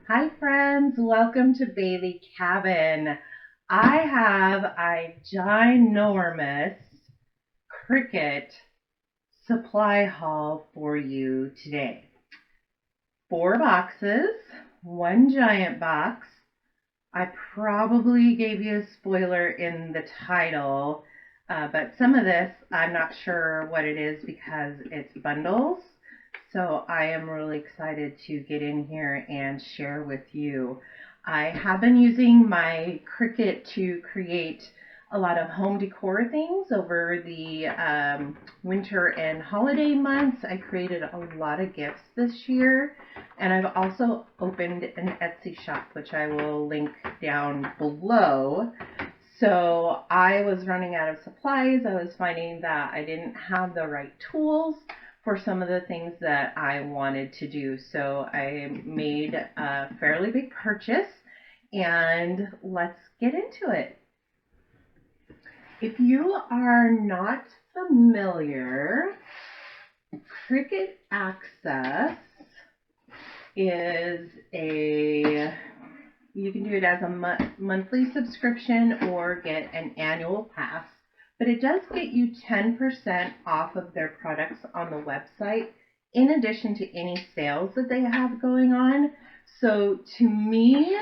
Hi friends, welcome to Baleycabin. I have a ginormous Cricut supply haul for you today. 4 boxes, one giant box. I probably gave you a spoiler in the title, but some of this I'm not sure what it is because it's bundles. So I am really excited to get in here and share with you. I have been using my Cricut to create a lot of home decor things over the winter and holiday months. I created a lot of gifts this year, and I've also opened an Etsy shop, which I will link down below. So I was running out of supplies. I was finding that I didn't have the right tools for some of the things that I wanted to do. So I made a fairly big purchase, and let's get into it. If you are not familiar, Cricut Access is you can do it as a monthly subscription or get an annual pass. But it does get you 10% off of their products on the website, in addition to any sales that they have going on. So to me,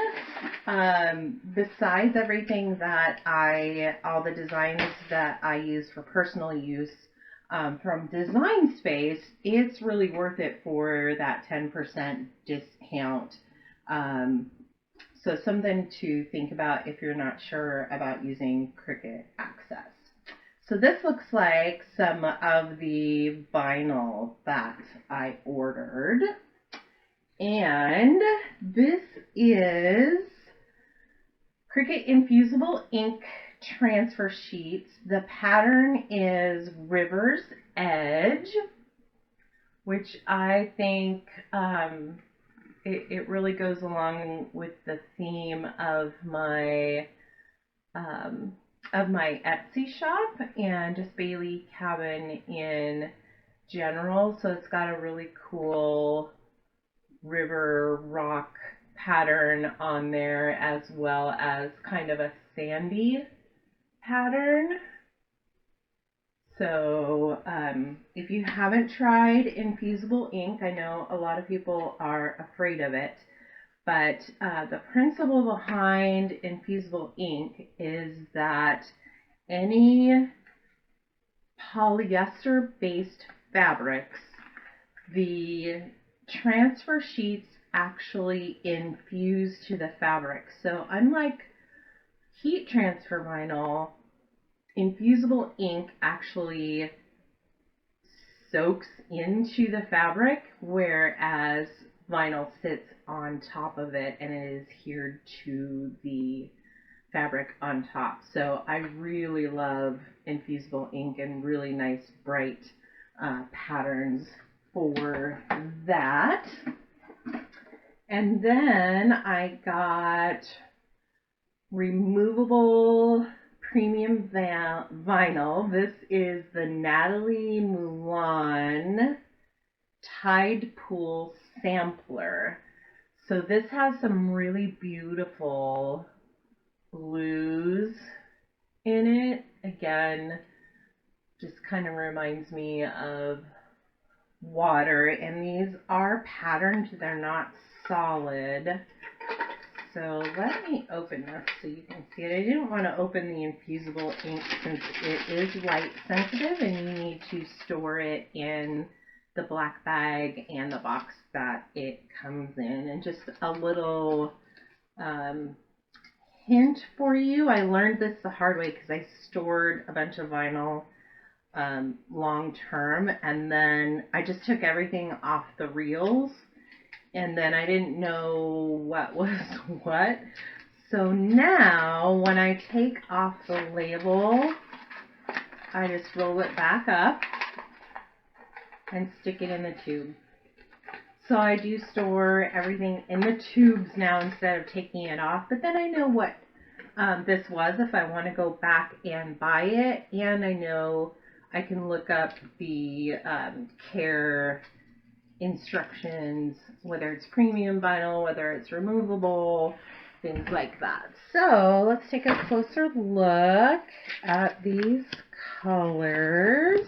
besides everything that all the designs that I use for personal use from Design Space, it's really worth it for that 10% discount. So something to think about if you're not sure about using Cricut Access. So this looks like some of the vinyl that I ordered. And this is Cricut Infusible Ink transfer sheets. The pattern is River's Edge, which I think it really goes along with the theme of my Etsy shop and just Baleycabin in general. So it's got a really cool river rock pattern on there, as well as kind of a sandy pattern. So if you haven't tried Infusible Ink, I know a lot of people are afraid of it. But the principle behind Infusible Ink is that any polyester-based fabrics, the transfer sheets actually infuse to the fabric. So unlike heat transfer vinyl, Infusible Ink actually soaks into the fabric, whereas vinyl sits on top of it and it is adhered to the fabric on top. So I really love Infusible Ink and really nice bright patterns for that. And then I got removable premium vinyl. This is the Natalie Mulan Tide Pool Sampler. So this has some really beautiful blues in it. Again, just kind of reminds me of water, and these are patterned, they're not solid. So let me open this so you can see it. I didn't want to open the Infusible Ink since it is light sensitive and you need to store it in the black bag and the box that it comes in. And just a little hint for you, I learned this the hard way because I stored a bunch of vinyl long term, and then I just took everything off the reels, and then I didn't know what was what. So now when I take off the label, I just roll it back up and stick it in the tube. So I do store everything in the tubes now instead of taking it off, but then I know what this was if I want to go back and buy it, and I know I can look up the care instructions, whether it's premium vinyl, whether it's removable, things like that. So let's take a closer look at these colors.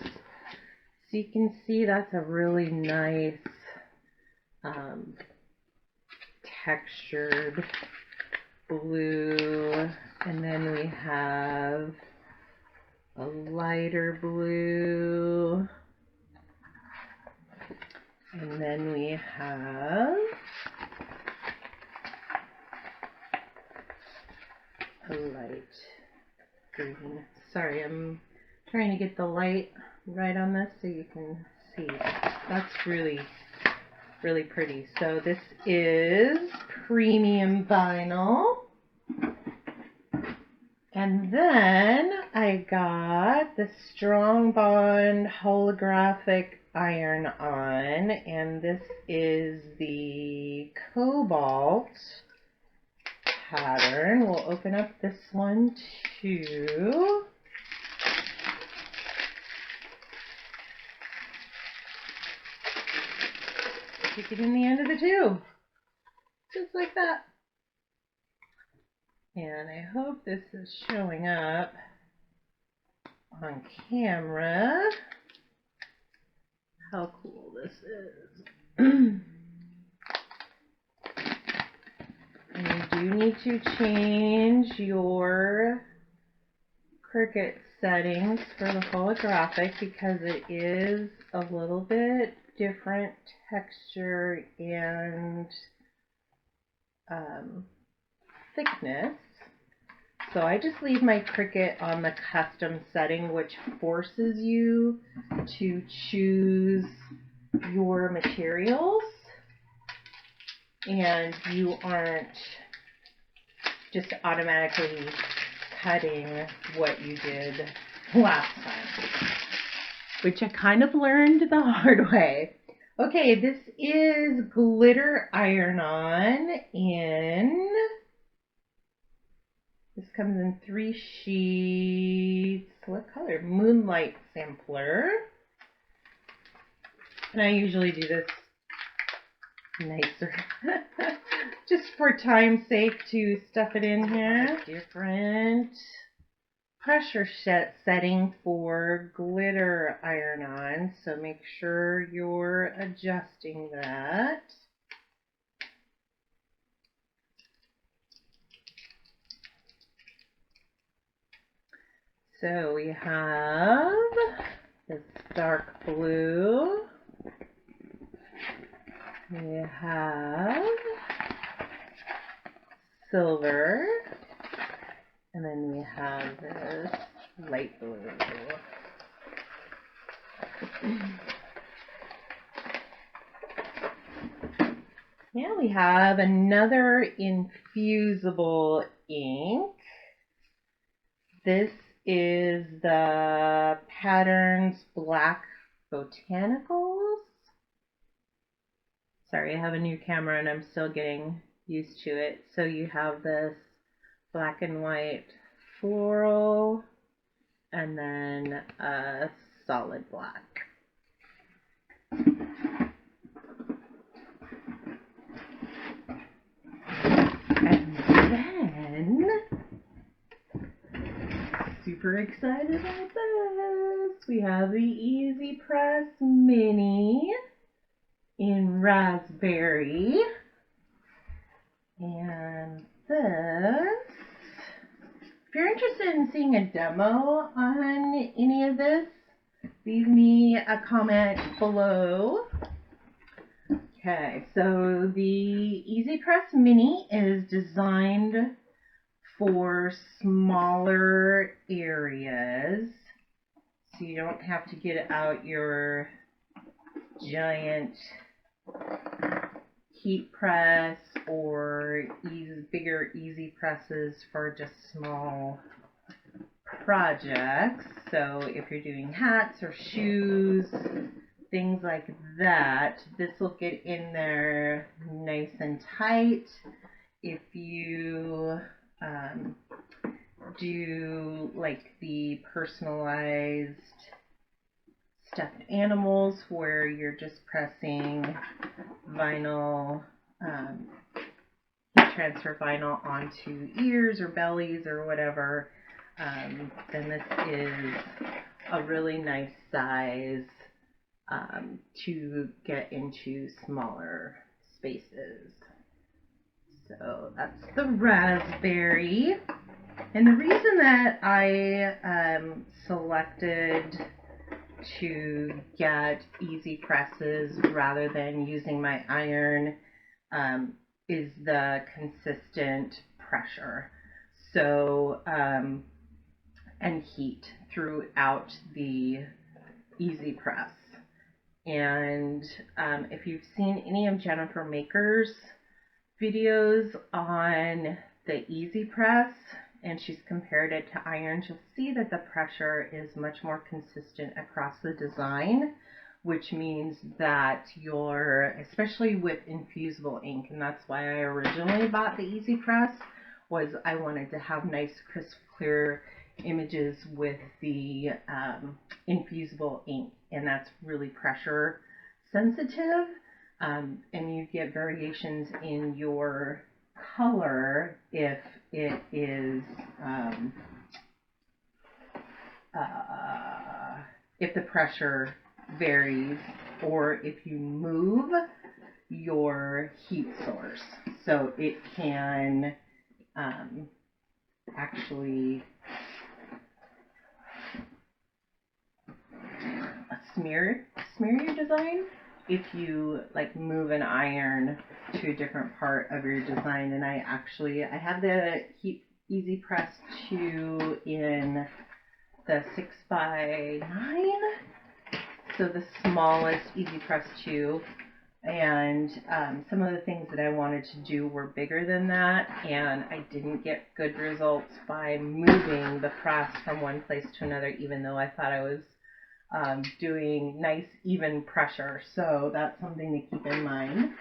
So you can see that's a really nice textured blue, and then we have a lighter blue, and then we have a light green. Sorry, I'm trying to get the light right on this so you can see. That's really pretty. So this is premium vinyl. And then I got the Strong Bond holographic iron-on, and this is the Cobalt pattern. We'll open up this one too. Stick it in the end of the tube, just like that. And I hope this is showing up on camera. How cool this is. And you do need to change your Cricut settings for the holographic because it is a little bit different texture and thickness. So I just leave my Cricut on the custom setting, which forces you to choose your materials, and you aren't just automatically cutting what you did last time, which I kind of learned the hard way. Okay, this is glitter iron-on in, this comes in 3 sheets. What color? Moonlight Sampler. And I usually do this nicer, just for time's sake to stuff it in here. Different pressure setting for glitter iron-on, so make sure you're adjusting that. So we have this dark blue, we have silver, and then we have this light blue. Now we have another infusible ink. This is the Patterns Black Botanicals. Sorry, I have a new camera and I'm still getting used to it. So you have this black and white floral, and then a solid black. And then, super excited about this, we have the EasyPress Mini in raspberry. And this, if you're interested in seeing a demo on any of this, leave me a comment below. Okay, so the EasyPress Mini is designed for smaller areas, so you don't have to get out your giant heat press or bigger easy presses for just small projects. So if you're doing hats or shoes, things like that, this will get in there nice and tight. If you do like the personalized stuffed animals where you're just pressing vinyl, heat transfer vinyl onto ears or bellies or whatever, then this is a really nice size to get into smaller spaces. So that's the raspberry. And the reason that I selected to get EasyPresses rather than using my iron is the consistent pressure. So, and heat throughout the EasyPress. And if you've seen any of Jennifer Maker's videos on the EasyPress and she's compared it to iron, you'll see that the pressure is much more consistent across the design, which means that especially with infusible ink, and that's why I originally bought the EasyPress, was I wanted to have nice, crisp, clear images with the infusible ink, and that's really pressure sensitive, and you get variations in your color if it is if the pressure varies or if you move your heat source. So it can actually smear your design if you like move an iron to a different part of your design. And I have the EasyPress 2 in the 6x9, so the smallest EasyPress 2, and some of the things that I wanted to do were bigger than that, and I didn't get good results by moving the press from one place to another, even though I thought I was doing nice even pressure. So that's something to keep in mind.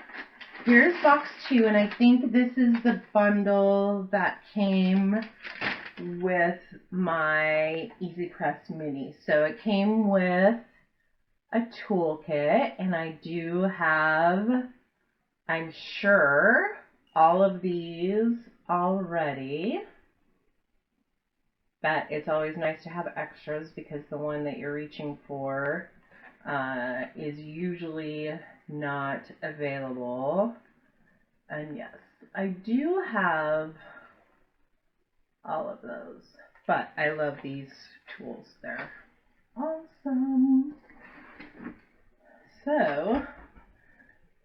Here's box 2, and I think this is the bundle that came with my EasyPress Mini. So it came with a toolkit, and I do have, I'm sure, all of these already. But it's always nice to have extras because the one that you're reaching for is usually not available. And yes, I do have all of those, but I love these tools. They're awesome. So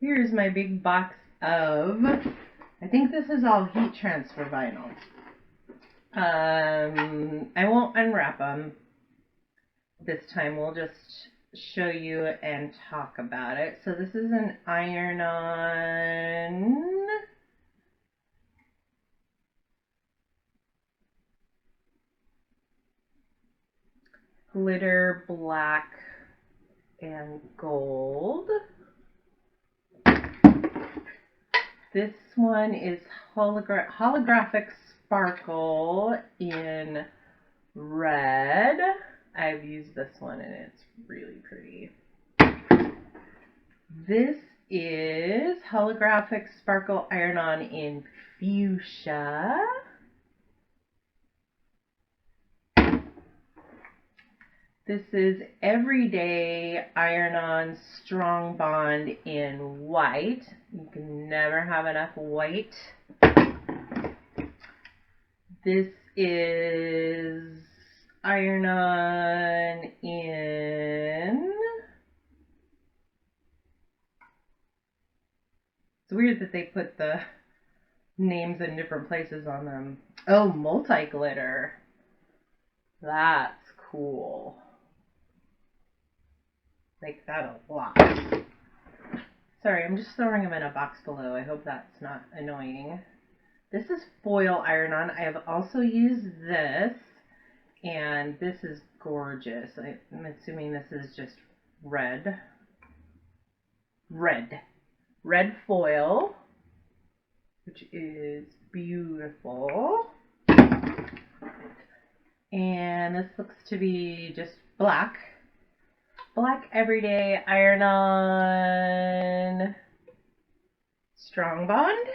here's my big box of, I think this is all heat transfer vinyl. I won't unwrap them this time. We'll just show you and talk about it. So this is an iron-on glitter black and gold. This one is holographic sparkle in red. I've used this one and it's really pretty. This is holographic sparkle iron-on in fuchsia. This is everyday iron-on strong bond in white. You can never have enough white. This is iron-on in, it's weird that they put the names in different places on them. Oh, multi-glitter. That's cool. Like that a lot. Sorry, I'm just throwing them in a box below. I hope that's not annoying. This is foil iron-on. I have also used this, and this is gorgeous. I'm assuming this is just red foil, which is beautiful. And this looks to be just black Black Everyday Iron-On Strong Bond.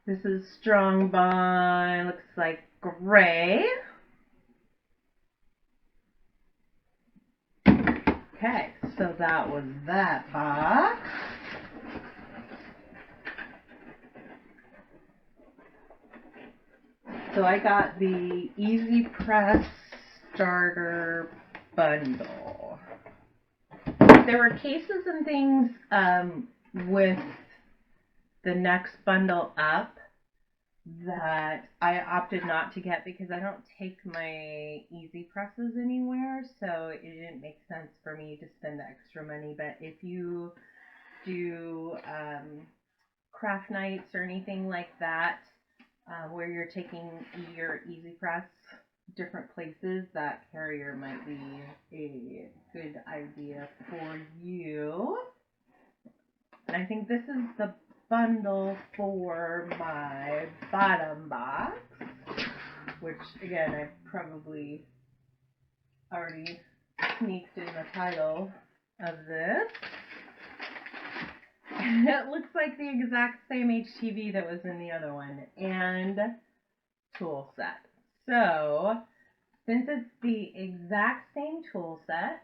This is Strong Bond, looks like gray. Okay, so that was that box. So I got the EasyPress starter bundle. There were cases and things with the next bundle up that I opted not to get because I don't take my EasyPresses anywhere, so it didn't make sense for me to spend the extra money. But if you do craft nights or anything like that, where you're taking your EasyPress different places, that carrier might be a good idea for you. And I think this is the bundle for my bottom box, which again I probably already sneaked in the title of this. It looks like the exact same HTV that was in the other one, and tool set. So since it's the exact same tool set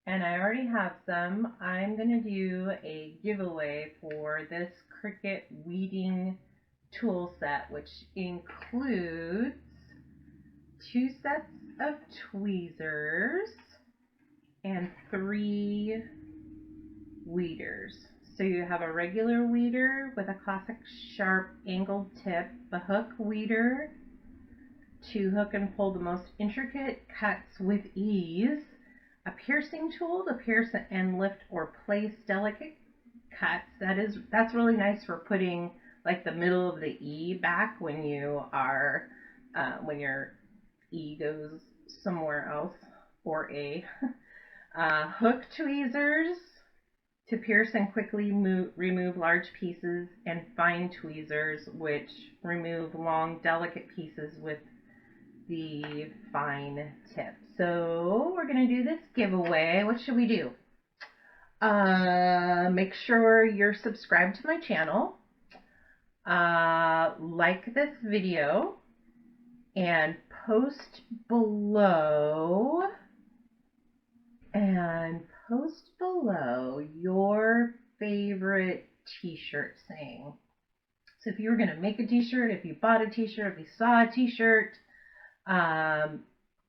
and I already have some, I'm going to do a giveaway for this Cricut Weeding Tool Set, which includes 2 sets of tweezers and 3 weeders. So you have a regular weeder with a classic sharp angled tip, a hook weeder to hook and pull the most intricate cuts with ease, a piercing tool to pierce and lift or place delicate cuts. That's really nice for putting like the middle of the E back when you are when your E goes somewhere else, or A. Hook tweezers to pierce and quickly remove large pieces, and fine tweezers which remove long delicate pieces with the fine tip. So we're going to do this giveaway. What should we do? Make sure you're subscribed to my channel, like this video, and post below your favorite t-shirt saying. So if you were going to make a t-shirt, if you bought a t-shirt, if you saw a t-shirt,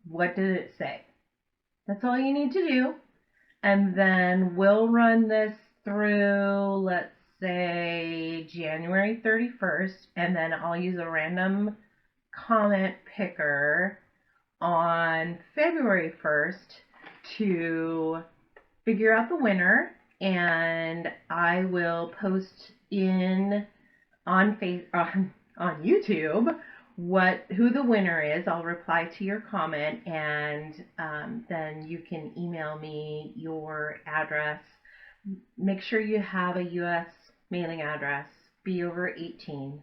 what did it say? That's all you need to do. And then we'll run this through, let's say, January 31st, and then I'll use a random comment picker on February 1st to figure out the winner, and I will post on YouTube who the winner is. I'll reply to your comment, and then you can email me your address. Make sure you have a U.S. mailing address, be over 18,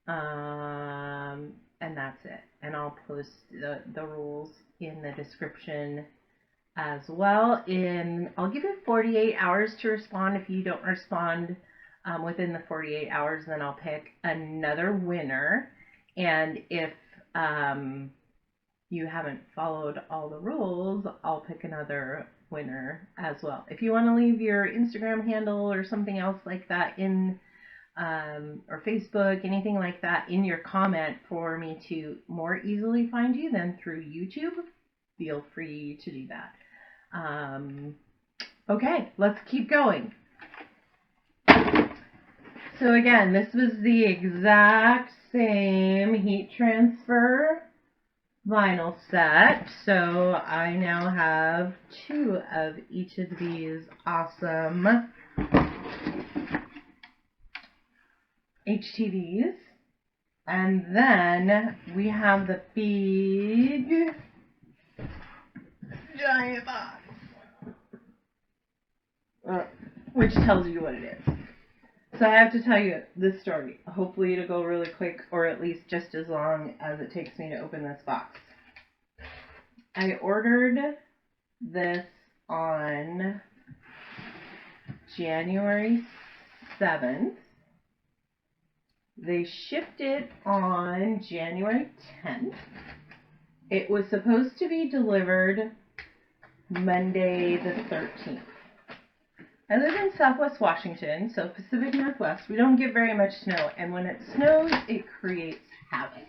and that's it. And I'll post the rules in the description as well. I'll give you 48 hours to respond. If you don't respond within the 48 hours, then I'll pick another winner. And if you haven't followed all the rules, I'll pick another winner as well. If you want to leave your Instagram handle or something else like that or Facebook, anything like that in your comment for me to more easily find you than through YouTube, feel free to do that. Okay, let's keep going. So again, this was the exact same heat transfer vinyl set. So I now have 2 of each of these awesome HTVs. And then we have the big giant box, which tells you what it is. So I have to tell you this story. Hopefully it'll go really quick, or at least just as long as it takes me to open this box. I ordered this on January 7th. They shipped it on January 10th. It was supposed to be delivered Monday the 13th. I live in Southwest Washington, so Pacific Northwest. We don't get very much snow, and when it snows, it creates havoc.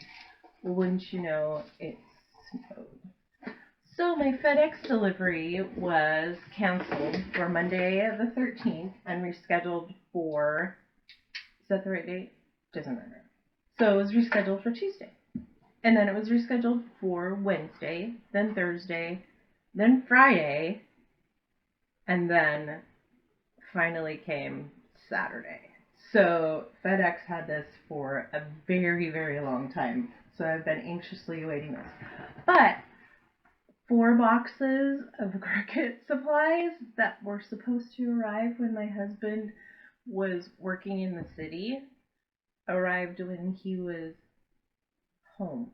Wouldn't you know, it snowed. So my FedEx delivery was canceled for Monday the 13th and rescheduled for, is that the right date? Doesn't matter. So it was rescheduled for Tuesday. And then it was rescheduled for Wednesday, then Thursday, then Friday, and then finally came Saturday. So FedEx had this for a very, very long time. So I've been anxiously awaiting this. But 4 boxes of Cricut supplies that were supposed to arrive when my husband was working in the city arrived when he was home.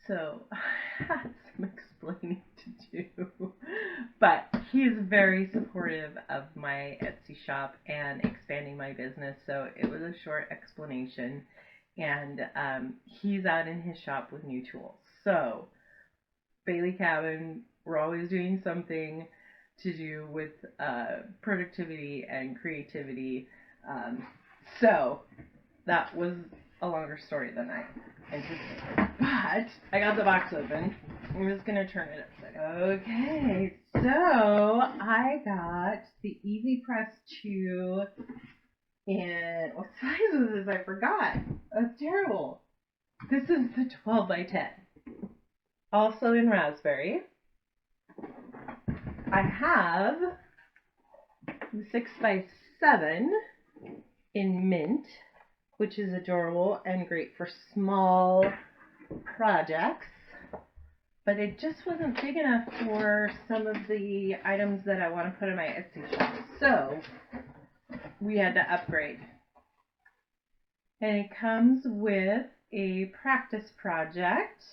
So I had some explaining to do. But he's very supportive of my Etsy shop and expanding my business. So it was a short explanation. And he's out in his shop with new tools. So baleycabin, we're always doing something to do with productivity and creativity. So that was a longer story than I anticipated. But I got the box open. I'm just going to turn it upside down. Okay, so I got the EasyPress 2 in, what size is this? I forgot. That's terrible. This is the 12 by 10. Also in raspberry. I have the 6 by 7 in mint, which is adorable and great for small projects. But it just wasn't big enough for some of the items that I want to put in my Etsy shop. So we had to upgrade. And it comes with a practice project.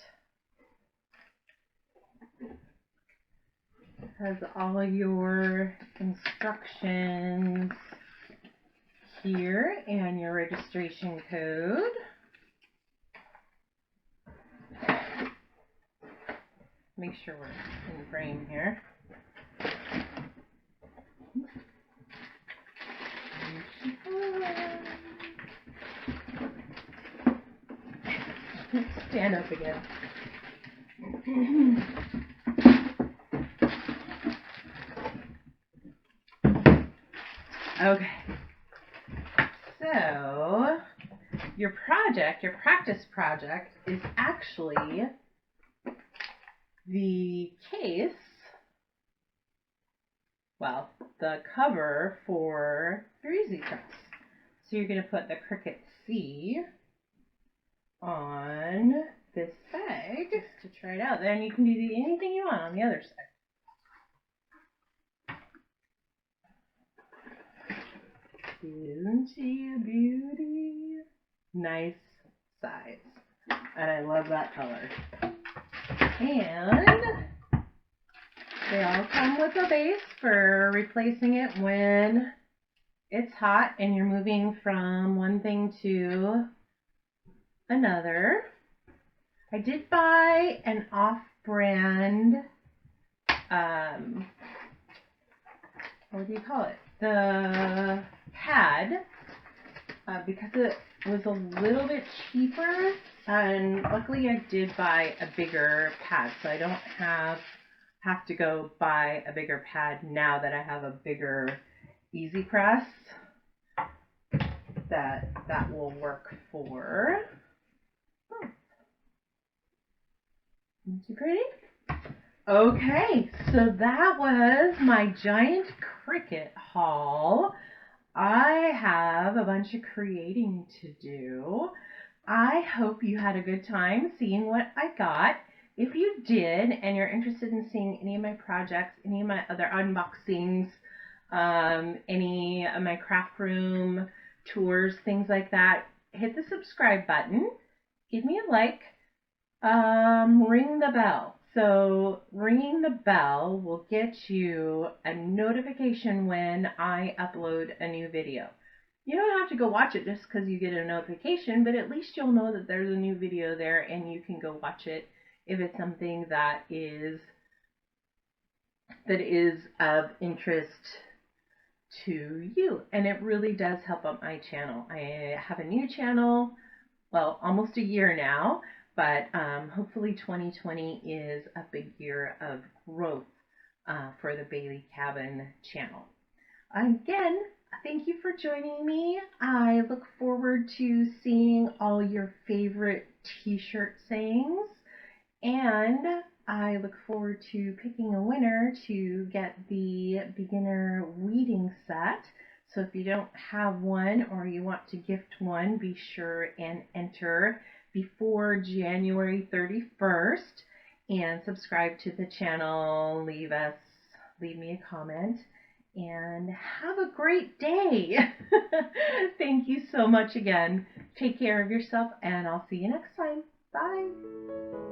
It has all your instructions here and your registration code. Make sure we're in frame here. Stand up again. Okay. So your project, your practice project, is actually the case, well, the cover for your EasyPress. So you're going to put the Cricut C on this side to try it out. Then you can do anything you want on the other side. Isn't she a beauty? Nice size. And I love that color. And they all come with a base for replacing it when it's hot and you're moving from one thing to another. I did buy an off-brand, what do you call it? The pad, because it was a little bit cheaper, and luckily I did buy a bigger pad, so I don't have to go buy a bigger pad now that I have a bigger EasyPress that will work for. Oh. Isn't she pretty? Okay, so that was my giant Cricut haul. I have a bunch of creating to do. I hope you had a good time seeing what I got. If you did, and you're interested in seeing any of my projects, any of my other unboxings, any of my craft room tours, things like that, hit the subscribe button, give me a like, ring the bell So ringing the bell will get you a notification when I upload a new video. You don't have to go watch it just because you get a notification, but at least you'll know that there's a new video there and you can go watch it if it's something that is of interest to you. And it really does help out my channel. I have a new channel, well, almost a year now, but hopefully 2020 is a big year of growth for the baleycabin channel. Again, thank you for joining me. I look forward to seeing all your favorite t-shirt sayings, and I look forward to picking a winner to get the beginner weeding set. So if you don't have one or you want to gift one, be sure and enter before January 31st and subscribe to the channel. Leave me a comment and have a great day. Thank you so much again. Take care of yourself and I'll see you next time. Bye.